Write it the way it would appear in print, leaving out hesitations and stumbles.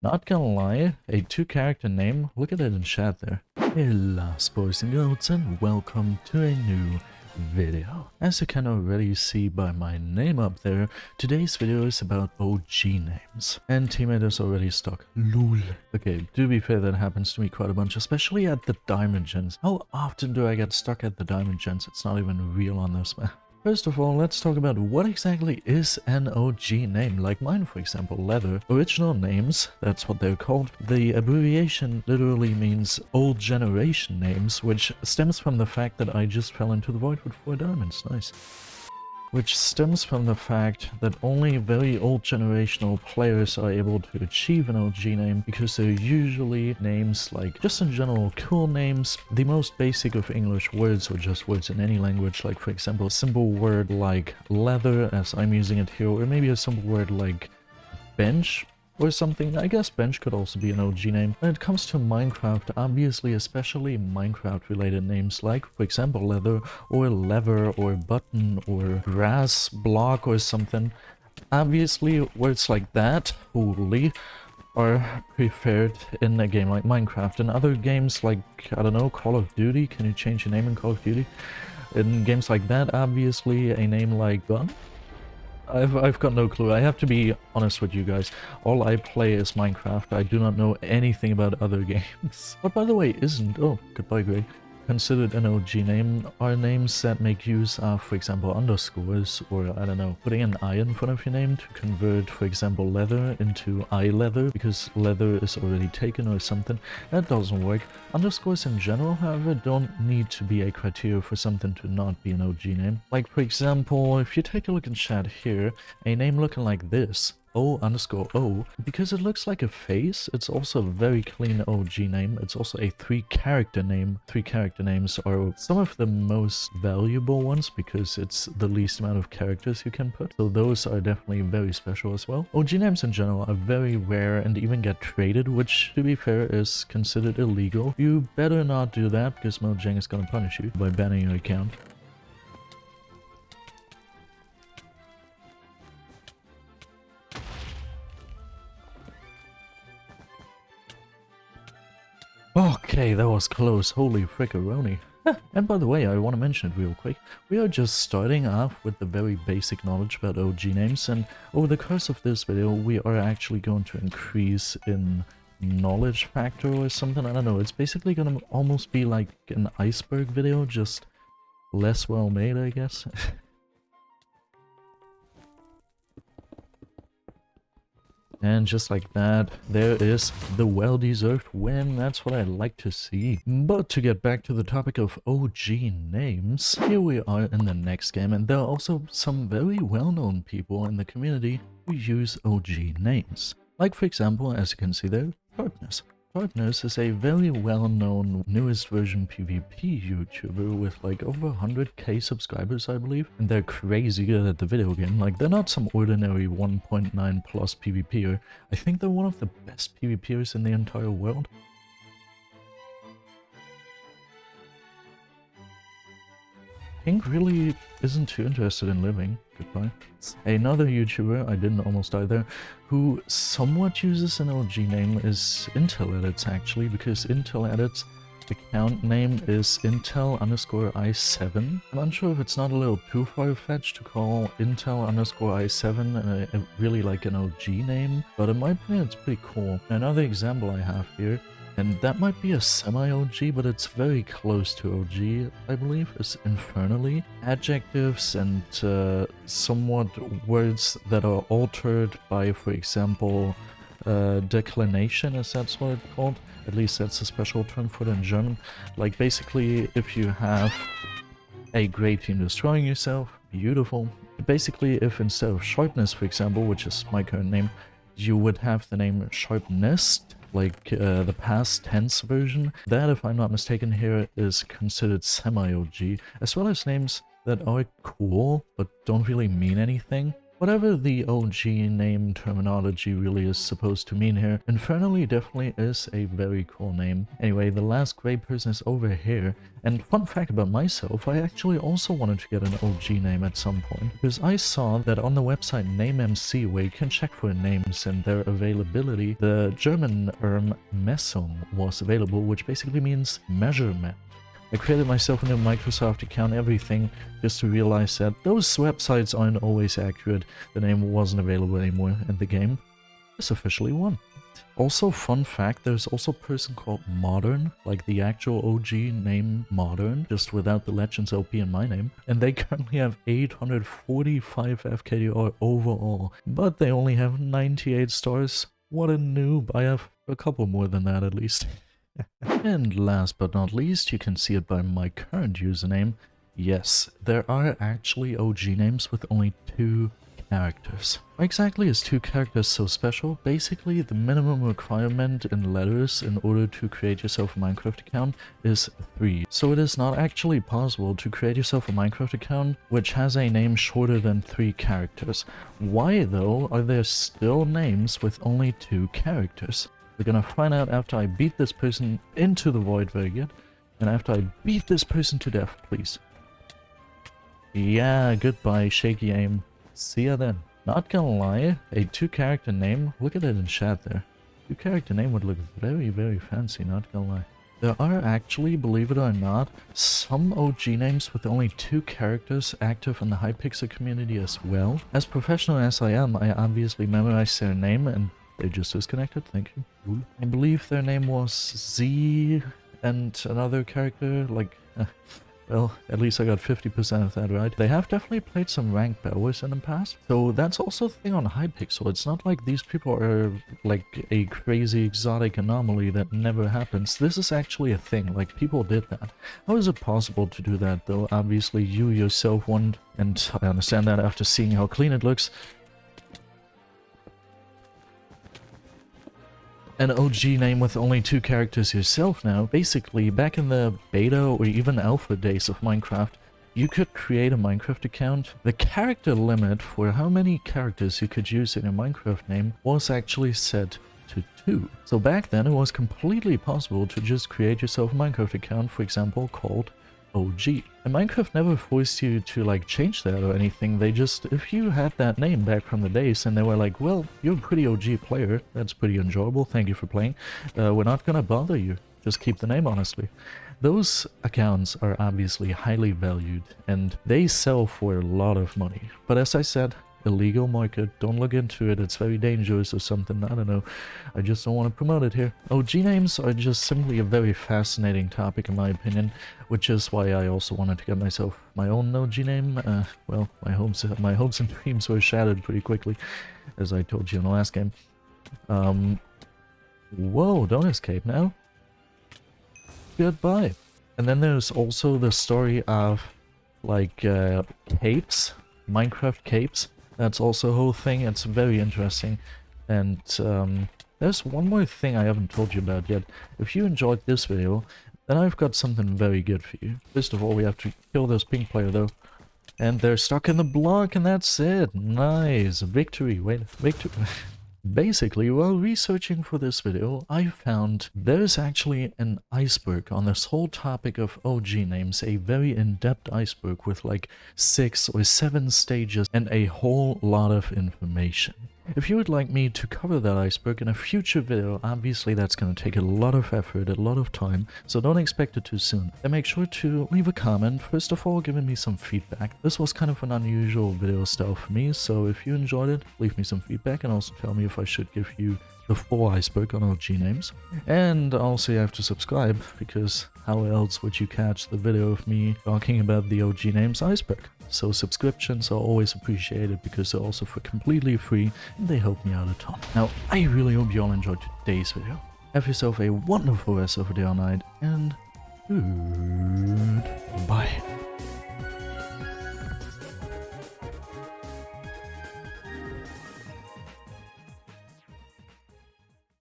Not gonna lie, a 2-character name, look at it in chat there. Hello boys and girls, and welcome to a new video. As you can already see by my name up there, today's video is about OG names. And teammate is already stuck. LOL. Okay, to be fair, that happens to me quite a bunch, especially at the Diamond Gens. How often do I get stuck at the Diamond Gens? It's not even real on this map. First of all, let's talk about what exactly is an OG name, like mine for example, Leather. Original names, that's what they're called. The abbreviation literally means old generation names, which stems from the fact that I just fell into the void with 4 diamonds, nice. Which stems from the fact that only very old generational players are able to achieve an OG name because they're usually names like, just in general, cool names, the most basic of English words or just words in any language, like for example a simple word like leather as I'm using it here, or maybe a simple word like bench or something. I guess bench could also be an OG name. When it comes to Minecraft, obviously especially Minecraft related names like for example leather or lever or button or grass block or something, obviously words like that, holy, are preferred in a game like Minecraft. In other games like, I don't know, Call of Duty, can you change your name in Call of Duty? In games like that, obviously a name like gun. I've got no clue. I have to be honest with you guys. All I play is Minecraft. I do not know anything about other games. What, by the way, isn't... Oh, goodbye, Gray. Considered an OG name are names that make use of, for example, underscores, or, I don't know, putting an I in front of your name to convert, for example, leather into I leather, because leather is already taken or something. That doesn't work. Underscores in general, however, don't need to be a criteria for something to not be an OG name. Like, for example, if you take a look in chat here, a name looking like this, O_O, because it looks like a face, it's also a very clean OG name. It's also a 3-character name. 3-character names are some of the most valuable ones because it's the least amount of characters you can put. So those are definitely very special as well. OG names in general are very rare and even get traded, which to be fair is considered illegal. You better not do that because Mojang is gonna punish you by banning your account. Okay, that was close. Holy frickaroni. And by the way, I want to mention it real quick. We are just starting off with the very basic knowledge about OG names, and over the course of this video, we are actually going to increase in knowledge factor or something. I don't know. It's basically going to almost be like an iceberg video, just less well made, I guess. And just like that, there is the well-deserved win. That's what I like to see. But to get back to the topic of OG names, here we are in the next game, and there are also some very well-known people in the community who use OG names. Like for example, as you can see there, Darkness. Darkness is a very well-known newest version PvP YouTuber with like over 100k subscribers, I believe. And they're crazy good at the video game. Like, they're not some ordinary 1.9 plus PvPer. I think they're one of the best PvPers in the entire world. Pink really isn't too interested in living. Goodbye. Another YouTuber, I didn't almost die there, who somewhat uses an OG name is Intel Edits actually, because Intel Edits account name is Intel_i7. I'm unsure if it's not a little too far-fetched to call Intel_i7 really like an OG name, but in my opinion it's pretty cool. Another example I have here, and that might be a semi-OG, but it's very close to OG, I believe, is Infernally. Adjectives and somewhat words that are altered by, for example, declination, as that's what it's called. At least that's a special term for it in German. Like, basically, if you have a great team destroying yourself, beautiful. Basically, if instead of Sharpness, for example, which is my current name, you would have the name Sharpness, like the past tense version. That, if I'm not mistaken here, is considered semi-OG, as well as names that are cool but don't really mean anything. Whatever the OG name terminology really is supposed to mean here, Infernally definitely is a very cool name. Anyway, the last gray person is over here, and fun fact about myself, I actually also wanted to get an OG name at some point, because I saw that on the website NameMC, where you can check for names and their availability, the German term Messung was available, which basically means measurement. I created myself a new Microsoft account, everything, just to realize that those websites aren't always accurate. The name wasn't available anymore, and the game is officially won. Also, fun fact, there's also a person called Modern, like the actual OG name Modern, just without the Legends LP in my name, and they currently have 845 FKDR overall, but they only have 98 stars. What a noob. I have a couple more than that at least. And last but not least, you can see it by my current username. Yes, there are actually OG names with only 2 characters. Why exactly is 2 characters so special? Basically, the minimum requirement in letters in order to create yourself a Minecraft account is 3. So it is not actually possible to create yourself a Minecraft account which has a name shorter than 3 characters. Why though are there still names with only 2 characters? We're gonna find out after I beat this person into the void, very good. And after I beat this person to death, please. Yeah, goodbye, shaky aim. See ya then. Not gonna lie, a 2-character name, look at it in chat there. 2-character name would look very, very fancy, not gonna lie. There are actually, believe it or not, some OG names with only 2 characters active in the Hypixel community as well. As professional as I am, I obviously memorized their name and they just disconnected, thank you. I believe their name was Z and another character, like, well, at least I got 50% of that right. They have definitely played some ranked BedWars in the past, so that's also a thing on Hypixel. It's not like these people are like a crazy exotic anomaly that never happens. This is actually a thing, like people did that. How is it possible to do that though? Obviously you yourself want, and I understand that after seeing how clean it looks. An OG name with only 2 characters yourself now. Basically, back in the beta or even alpha days of Minecraft, you could create a Minecraft account. The character limit for how many characters you could use in your Minecraft name was actually set to 2. So back then it was completely possible to just create yourself a Minecraft account, for example, called OG. And Minecraft never forced you to like change that or anything. They just, if you had that name back from the days and they were like, well, you're a pretty OG player, that's pretty enjoyable, thank you for playing, we're not gonna bother you, just keep the name honestly. Those accounts are obviously highly valued and they sell for a lot of money. But as I said, illegal market, don't look into it, it's very dangerous or something, I don't know, I just don't want to promote it here. OG names are just simply a very fascinating topic in my opinion, which is why I also wanted to get myself my own OG name. Well, my hopes and dreams were shattered pretty quickly, as I told you in the last game. Whoa, don't escape now. Goodbye. And then there's also the story of like capes, Minecraft capes. That's also a whole thing, it's very interesting. And there's one more thing I haven't told you about yet. If you enjoyed this video, then I've got something very good for you. First of all, we have to kill this pink player though. And they're stuck in the block and that's it. Nice. Victory. Wait, victory. Basically, while researching for this video, I found there's actually an iceberg on this whole topic of OG names, a very in-depth iceberg with like 6 or 7 stages and a whole lot of information. If you would like me to cover that iceberg in a future video, obviously that's going to take a lot of effort, a lot of time, so don't expect it too soon. And make sure to leave a comment, first of all giving me some feedback. This was kind of an unusual video style for me, so if you enjoyed it, leave me some feedback and also tell me if I should give you the full iceberg on OG names. And also you have to subscribe, because how else would you catch the video of me talking about the OG names iceberg? So subscriptions are always appreciated because they're also for completely free and they help me out a ton. Now, I really hope you all enjoyed today's video. Have yourself a wonderful rest of the day or night and goodbye.